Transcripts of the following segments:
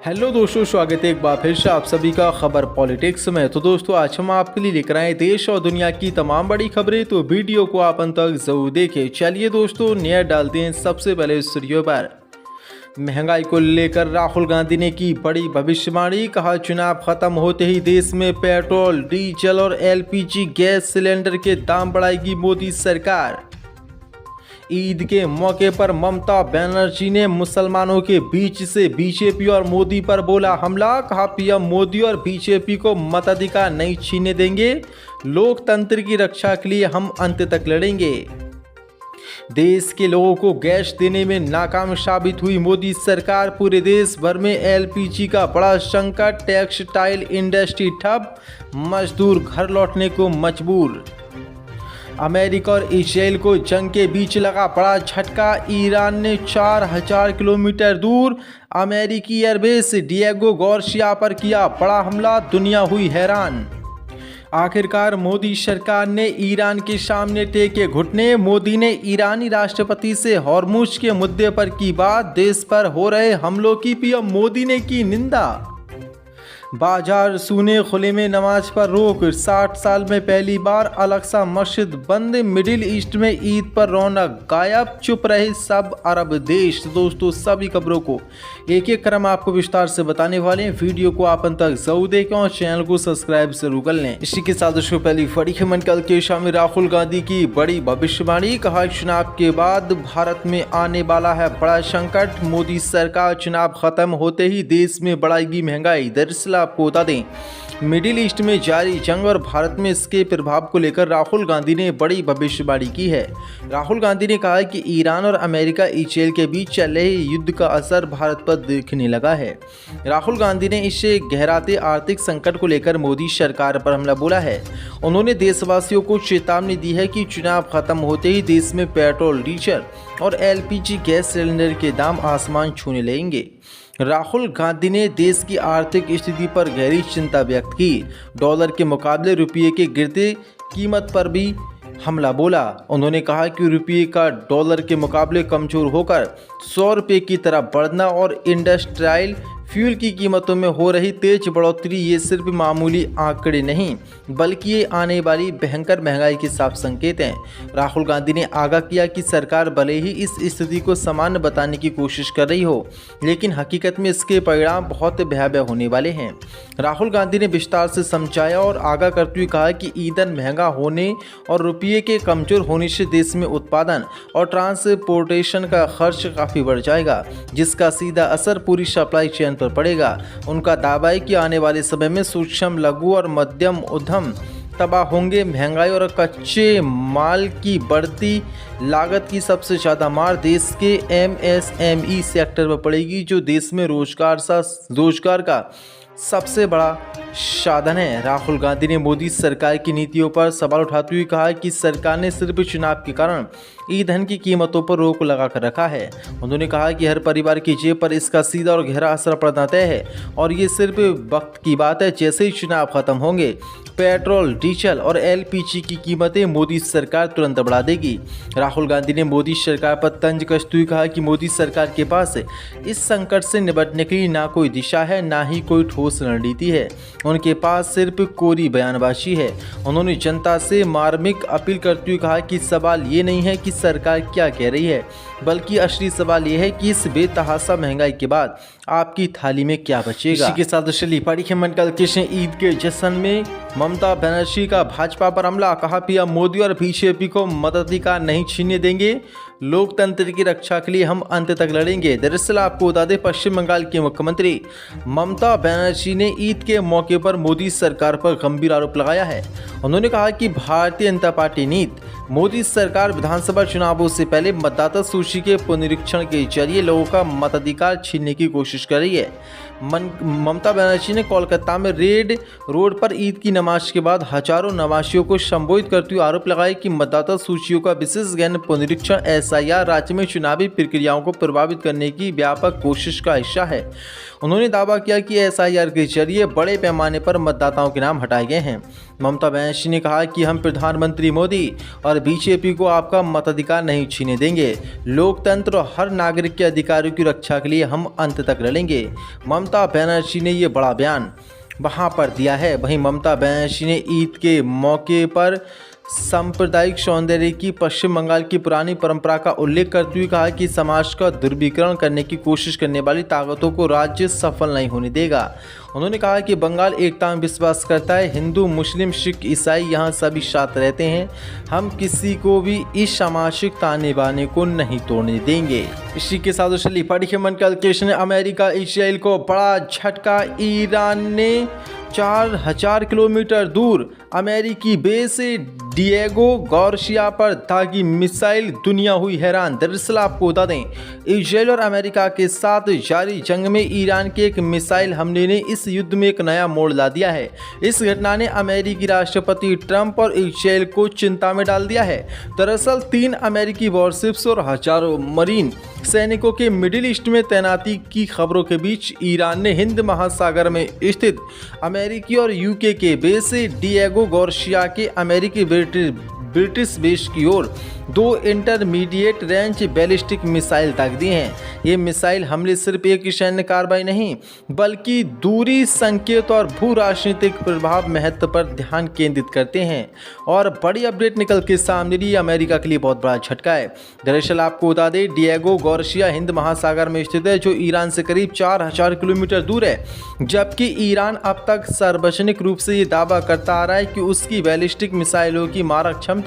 Hello दोस्तों, स्वागत है एक बार फिर से आप सभी का खबर पॉलिटिक्स में। तो दोस्तों, आज हम आपके लिए लेकर आए देश और दुनिया की तमाम बड़ी खबरें, तो वीडियो को आप अंत तक जरूर देखें। चलिए दोस्तों, नया डालते हैं सबसे पहले स्टूडियो पर। महंगाई को लेकर राहुल गांधी ने की बड़ी भविष्यवाणी, कहा चुनाव खत्म होते ही देश में पेट्रोल, डीजल और एलपीजी गैस सिलेंडर के दाम बढ़ाएगी मोदी सरकार। ईद के मौके पर ममता बनर्जी ने मुसलमानों के बीच से बीजेपी और मोदी पर बोला हमला, कहा पीएम मोदी और बीजेपी को मताधिकार नहीं छीनने देंगे, लोकतंत्र की रक्षा के लिए हम अंत तक लड़ेंगे। देश के लोगों को गैस देने में नाकाम साबित हुई मोदी सरकार, पूरे देश भर में एलपीजी का बड़ा संकट, टेक्सटाइल इंडस्ट्री ठप, मजदूर घर लौटने को मजबूर। अमेरिका और इजराइल को जंग के बीच लगा बड़ा झटका, ईरान ने 4000 किलोमीटर दूर अमेरिकी एयरबेस डिएगो गार्सिया पर किया बड़ा हमला, दुनिया हुई हैरान। आखिरकार मोदी सरकार ने ईरान के सामने टेके घुटने, मोदी ने ईरानी राष्ट्रपति से हॉर्मुज के मुद्दे पर की बात, देश पर हो रहे हमलों की पीएम मोदी ने की निंदा। बाजार सूने खुले में नमाज पर रोक, 60 साल में पहली बार अलक्सा मस्जिद बंद, मिडिल ईस्ट में ईद पर रौनक गायब, चुप रहे सब अरब देश। दोस्तों, सभी खबरों को एक एक क्रम आपको विस्तार से बताने वाले हैं। वीडियो को आप अंत तक जरूर देखें और चैनल को सब्सक्राइब जरूर कर लें। इसी के साथ दोस्तों, पहली बड़ी खबर कल के शाम में राहुल गांधी की बड़ी भविष्यवाणी, कहा चुनाव के बाद भारत में आने वाला है बड़ा संकट, मोदी सरकार चुनाव खत्म होते ही देश में बढ़ाएगी महंगाई। दरअसल आपको बता दें, मिडिल ईस्ट में जारी जंग और भारत में इसके प्रभाव को लेकर राहुल गांधी ने बड़ी भविष्यवाणी की है। राहुल गांधी ने कहा कि ईरान और अमेरिका इजराइल के बीच चल रहे युद्ध का असर भारत पर दिखने लगा है। राहुल गांधी ने इससे गहराते आर्थिक संकट को लेकर मोदी सरकार पर हमला बोला है। उन्होंने देशवासियों को चेतावनी दी है कि चुनाव खत्म होते ही देश में पेट्रोल, डीजल और एलपीजी गैस सिलेंडर के दाम आसमान छूने लगेंगे। राहुल गांधी ने देश की आर्थिक स्थिति पर गहरी चिंता व्यक्त की। डॉलर के मुकाबले रुपये के गिरते कीमत पर भी हमला बोला। उन्होंने कहा कि रुपये का डॉलर के मुकाबले कमजोर होकर 100 रुपये की तरफ बढ़ना और इंडस्ट्रियल फ्यूल की कीमतों में हो रही तेज बढ़ोतरी ये सिर्फ मामूली आंकड़े नहीं बल्कि ये आने वाली भयंकर महंगाई के साफ संकेत हैं। राहुल गांधी ने आगाह किया कि सरकार भले ही इस स्थिति को सामान्य बताने की कोशिश कर रही हो, लेकिन हकीकत में इसके परिणाम बहुत भयावह होने वाले हैं। राहुल गांधी ने विस्तार से समझाया और आगाह करते हुए कहा कि ईंधन महंगा होने और रुपये के कमजोर होने से देश में उत्पादन और ट्रांसपोर्टेशन का खर्च काफ़ी बढ़ जाएगा, जिसका सीधा असर पूरी सप्लाई चेन पर पड़ेगा। उनका दावा है कि आने वाले समय में सूक्ष्म, लघु और मध्यम उद्यम तबाह होंगे। महंगाई और कच्चे माल की बढ़ती लागत की सबसे ज़्यादा मार देश के एमएसएमई सेक्टर पर पड़ेगी, जो देश में रोजगार का सबसे बड़ा साधन है। राहुल गांधी ने मोदी सरकार की नीतियों पर सवाल उठाते हुए कहा कि सरकार ने सिर्फ चुनाव के कारण ईंधन की कीमतों पर रोक लगा कर रखा है। उन्होंने कहा कि हर परिवार की जेब पर इसका सीधा और गहरा असर पड़ना तय है और ये सिर्फ वक्त की बात है। जैसे ही चुनाव खत्म होंगे, पेट्रोल, डीजल और एलपीजी की कीमतें मोदी सरकार तुरंत बढ़ा देगी। राहुल गांधी ने मोदी सरकार पर तंज कसते हुए कहा कि मोदी सरकार के पास इस संकट से निपटने के लिए ना कोई दिशा है, ना ही कोई ठोस रणनीति है। उनके पास सिर्फ कोरी बयानबाजी है। उन्होंने जनता से मार्मिक अपील करते हुए कहा कि सवाल ये नहीं है कि सरकार क्या कह रही है, बल्कि असली सवाल यह है कि इस बेतहाशा महंगाई के बाद आपकी थाली में क्या बचेगा। इसी के साथ चली बड़ी खबर कल कृष्ण ईद के जश्न में ममता बनर्जी का भाजपा पर हमला, कहा पीएम मोदी और बीजेपी को मताधिकार नहीं छीनने देंगे, लोकतंत्र की रक्षा के लिए हम अंत तक लड़ेंगे। दरअसल आपको बता दें, पश्चिम बंगाल की मुख्यमंत्री ममता बनर्जी ने ईद के मौके पर मोदी सरकार पर गंभीर आरोप लगाया है। उन्होंने कहा कि भारतीय जनता पार्टी नीति मोदी सरकार विधानसभा चुनावों से पहले मतदाता सूची के पुनरीक्षण के जरिए लोगों का मताधिकार छीनने की कोशिश कर रही है। ममता बनर्जी ने कोलकाता में रेड रोड पर ईद की नमाज के बाद हजारों नमाजियों को संबोधित करते हुए आरोप लगाया कि मतदाता सूचियों का विशेष गहन पुनरीक्षण एसआईआर राज्य में चुनावी प्रक्रियाओं को प्रभावित करने की व्यापक कोशिश का हिस्सा है। उन्होंने दावा किया कि SIR के जरिए बड़े पैमाने पर मतदाताओं के नाम हटाए गए हैं। ममता बनर्जी ने कहा कि हम प्रधानमंत्री मोदी और BJP को आपका मताधिकार नहीं छीने देंगे। लोकतंत्र और हर नागरिक के अधिकारों की रक्षा के लिए हम अंत तक लड़ेंगे। ममता बनर्जी ने ये बड़ा बयान वहां पर दिया है। वहीं ममता बनर्जी ने ईद के मौके पर सांप्रदायिक सौंदर्य की पश्चिम बंगाल की पुरानी परंपरा का उल्लेख करते हुए कहा कि समाज का दुर्विकरण करने की कोशिश करने वाली ताकतों को राज्य सफल नहीं होने देगा। उन्होंने कहा कि बंगाल एकता में विश्वास करता है। हिंदू, मुस्लिम, सिख, ईसाई यहाँ सभी साथ रहते हैं। हम किसी को भी इस सामाजिक ताने बाने को नहीं तोड़ने देंगे। इसी के साथ चलिए पढ़िए मन कैलकुलेशन। अमेरिका इजराइल को बड़ा झटका। ईरान ने 4000 किलोमीटर दूर अमेरिकी बेस डिएगो गार्सिया पर दागी मिसाइल। दुनिया हुई हैरान। दरअसल आपको बता दें, इजराइल और अमेरिका के साथ जारी जंग में ईरान के एक मिसाइल हमले ने इस युद्ध में एक नया मोड़ ला दिया है। इस घटना ने अमेरिकी राष्ट्रपति ट्रंप और इजराइल को चिंता में डाल दिया है। दरअसल 3 अमेरिकी वॉरशिप्स और हजारों मरीन सैनिकों के मिडिल ईस्ट में तैनाती की खबरों के बीच ईरान ने हिंद महासागर में स्थित अमेरिकी और यूके के बेस डिएगो गार्सिया के अमेरिकी ब्रिटिश बेस की ओर 2 इंटरमीडिएट रेंज बैलिस्टिक मिसाइल दाग दिए हैं। ये मिसाइल हमले सिर्फ एक सैन्य कार्रवाई नहीं बल्कि दूरी, संकेत और भू राजनीतिक प्रभाव महत्व पर ध्यान केंद्रित करते हैं। और बड़ी अपडेट निकल के सामने रही। अमेरिका के लिए बहुत बड़ा झटका है। दरअसल आपको बता दें, डिएगो गार्सिया हिंद महासागर में स्थित है, जो ईरान से करीब 4000 किलोमीटर दूर है। जबकि ईरान अब तक सार्वजनिक रूप से ये दावा करता आ रहा है कि उसकी बैलिस्टिक मिसाइलों की मारक क्षमता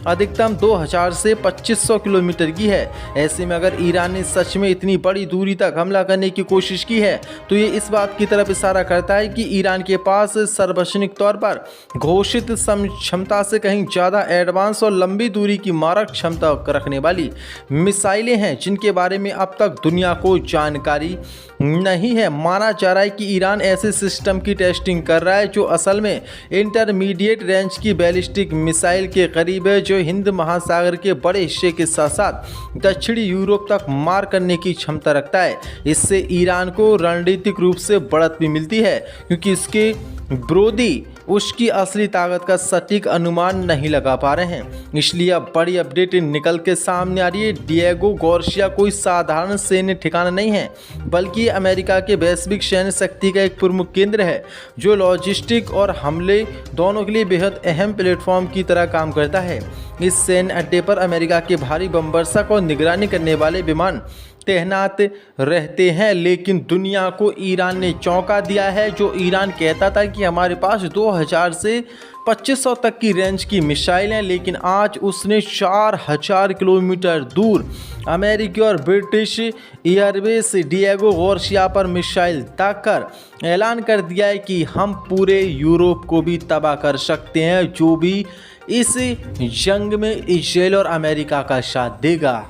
अधिकतम 2000 से 2500 किलोमीटर की है। ऐसे में अगर ईरान ने सच में इतनी बड़ी दूरी तक हमला करने की कोशिश की है तो ये इस बात की तरफ इशारा करता है कि ईरान के पास सार्वजनिक तौर पर घोषित क्षमता से कहीं ज़्यादा एडवांस और लंबी दूरी की मारक क्षमता रखने वाली मिसाइलें हैं, जिनके बारे में अब तक दुनिया को जानकारी नहीं है। माना जा रहा है कि ईरान ऐसे सिस्टम की टेस्टिंग कर रहा है जो असल में इंटरमीडिएट रेंज की बैलिस्टिक मिसाइल के करीब है, जो हिंद महासागर के बड़े हिस्से के साथ साथ दक्षिणी यूरोप तक मार करने की क्षमता रखता है। इससे ईरान को रणनीतिक रूप से बढ़त भी मिलती है, क्योंकि इसके विरोधी उसकी असली ताकत का सटीक अनुमान नहीं लगा पा रहे हैं। इसलिए अब बड़ी अपडेट निकल के सामने आ रही है। डिएगो गार्सिया कोई साधारण सैन्य ठिकाना नहीं है, बल्कि अमेरिका के वैश्विक सैन्य शक्ति का एक प्रमुख केंद्र है, जो लॉजिस्टिक और हमले दोनों के लिए बेहद अहम प्लेटफॉर्म की तरह काम करता है। इस सैन्य अड्डे पर अमेरिका के भारी बमवर्षक और निगरानी करने वाले विमान तैनात रहते हैं। लेकिन दुनिया को ईरान ने चौंका दिया है। जो ईरान कहता था कि हमारे पास 2000 से 2500 तक की रेंज की मिसाइल हैं, लेकिन आज उसने 4000 किलोमीटर दूर अमेरिकी और ब्रिटिश एयरबेस डिएगो गार्सिया पर मिसाइल दागकर ऐलान कर दिया है कि हम पूरे यूरोप को भी तबाह कर सकते हैं, जो भी इस जंग में इजराइल और अमेरिका का साथ देगा।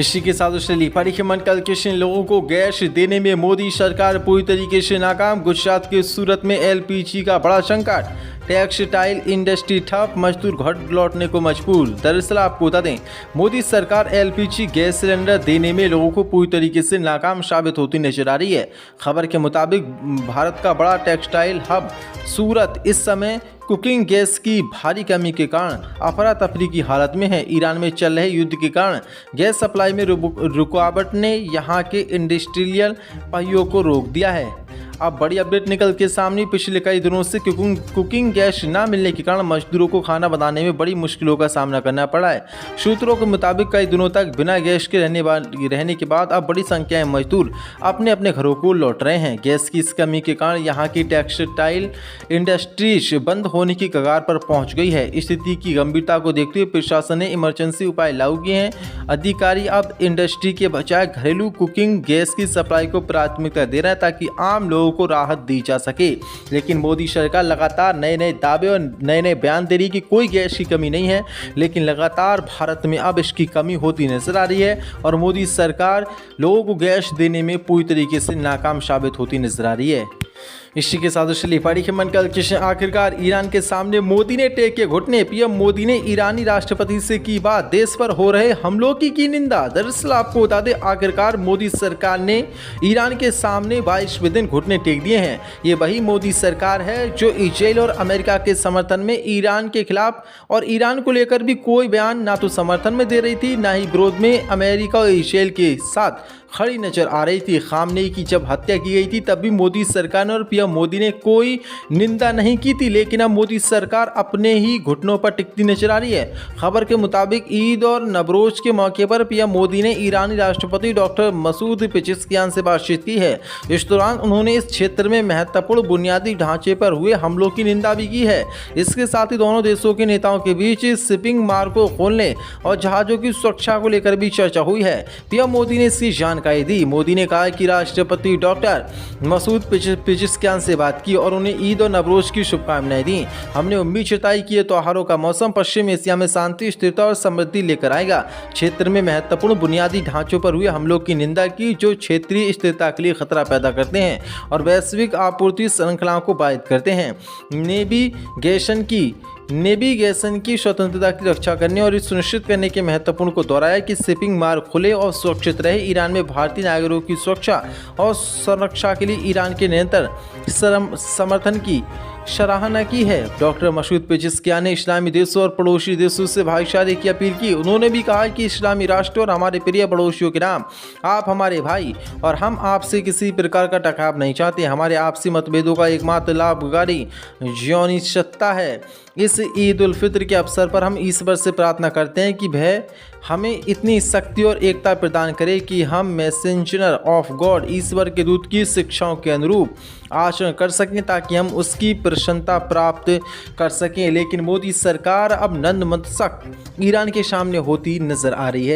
इसी के साथ चलिए पढ़िए मन कैलकुलेशन। लोगों को गैस देने में मोदी सरकार पूरी तरीके से नाकाम। गुजरात के सूरत में LPG का बड़ा संकट। टेक्सटाइल इंडस्ट्री ठप, मजदूर घर लौटने को मजबूर। दरअसल आपको बता दें, मोदी सरकार LPG गैस सिलेंडर देने में लोगों को पूरी तरीके से नाकाम साबित होती नजर आ रही है। खबर के मुताबिक भारत का बड़ा टेक्सटाइल हब सूरत इस समय कुकिंग गैस की भारी कमी के कारण अफरा तफरी की हालत में है। ईरान में चल रहे युद्ध के कारण गैस सप्लाई में रुकावट ने यहां के इंडस्ट्रियल पहियों को रोक दिया है। अब बड़ी अपडेट निकल के सामने। पिछले कई दिनों से कुकिंग गैस न मिलने के कारण मजदूरों को खाना बनाने में बड़ी मुश्किलों का सामना करना पड़ा है। सूत्रों के मुताबिक कई दिनों तक बिना गैस के रहने के बाद अब बड़ी संख्या में मजदूर अपने अपने घरों को लौट रहे हैं। गैस की इस कमी के कारण यहाँ की टेक्सटाइल इंडस्ट्रीज बंद होने की कगार पर पहुँच गई है। स्थिति की गंभीरता को देखते हुए प्रशासन ने इमरजेंसी उपाय लागू किए हैं। अधिकारी अब इंडस्ट्री के बजाय घरेलू कुकिंग गैस की सप्लाई को प्राथमिकता दे रहे हैं, ताकि आम लोगों को राहत दी जा सके। लेकिन मोदी सरकार लगातार नए नए दावे और नए नए बयान दे रही कि कोई गैस की कमी नहीं है, लेकिन लगातार भारत में अब इसकी कमी होती नजर आ रही है और मोदी सरकार लोगों को गैस देने में पूरी तरीके से नाकाम साबित होती नजर आ रही है। इसी के साथ चलिए बड़ी खबर कल किशन आखिरकार ईरान के सामने मोदी ने टेके घुटने। पीएम मोदी ने ईरानी राष्ट्रपति से की बात, देश पर हो रहे हमलों की निंदा। दरअसल आपको बता दें, आखिरकार मोदी सरकार ने ईरान के सामने 22वें दिन घुटने टेक दिए हैं। ये वही मोदी सरकार है जो इजराइल और अमेरिका के समर्थन में ईरान के खिलाफ और ईरान को लेकर भी कोई बयान ना तो समर्थन में दे रही थी, ना ही विरोध में अमेरिका और इजराइल के साथ खड़ी नजर आ रही थी। खामनेई की जब हत्या की गई थी तब भी मोदी सरकार ने और पीएम मोदी ने कोई निंदा नहीं की थी, लेकिन अब मोदी सरकार अपने ही घुटनों पर टिकती नजर आ रही है। खबर के मुताबिक ईद और नवरोज के मौके पर पीएम मोदी ने ईरानी राष्ट्रपति डॉक्टर मसूद पेजेश्कियान से बातचीत की है। इस दौरान उन्होंने इस क्षेत्र में महत्वपूर्ण बुनियादी ढांचे पर हुए हमलों की निंदा भी की है। इसके साथ ही दोनों देशों के नेताओं के बीच शिपिंग मार्ग को खोलने और जहाजों की सुरक्षा को लेकर भी चर्चा हुई है। पीएम मोदी ने इसकी जानकारी दी। मोदी ने कहा कि राष्ट्रपति डॉक्टर मसूद पेजेश्कियान से बात की और उन्हें ईद और नवरोज की शुभकामनाएं दी। हमने उम्मीद जताई कि यह त्योहारों का मौसम पश्चिम एशिया में शांति, स्थिरता और समृद्धि लेकर आएगा। क्षेत्र में महत्वपूर्ण बुनियादी ढांचों पर हुए हमलों की निंदा की जो क्षेत्रीय स्थिरता के लिए खतरा पैदा करते हैं और वैश्विक आपूर्ति श्रृंखलाओं को बाधित करते हैं। नेविगेशन की स्वतंत्रता की रक्षा करने और इस सुनिश्चित करने के महत्वपूर्ण को दोहराया कि शिपिंग मार्ग खुले और सुरक्षित रहे। ईरान में भारतीय नागरिकों की सुरक्षा और संरक्षा के लिए ईरान के निरंतर समर्थन की सराहना की है। डॉक्टर मसूद पेजेश्कियान ने इस्लामी देशों और पड़ोसी देशों से भाईचारे की अपील की। उन्होंने भी कहा कि इस्लामी राष्ट्र और हमारे प्रिय पड़ोसियों के नाम, आप हमारे भाई और हम आपसे किसी प्रकार का टकराव नहीं चाहते। हमारे आपसी मतभेदों का एकमात्र लाभकारी ज़ियोनिस्ट सत्ता है। इस ईद उल फित्र के अवसर पर हम ईश्वर से प्रार्थना करते हैं कि वह हमें इतनी शक्ति और एकता प्रदान करे कि हम मैसेंजर ऑफ गॉड, ईश्वर के दूत की शिक्षाओं के अनुरूप आचरण कर सकें ताकि हम उसकी प्रसन्नता प्राप्त कर सकें। लेकिन मोदी सरकार अब नतमस्तक ईरान के सामने होती नजर आ रही है।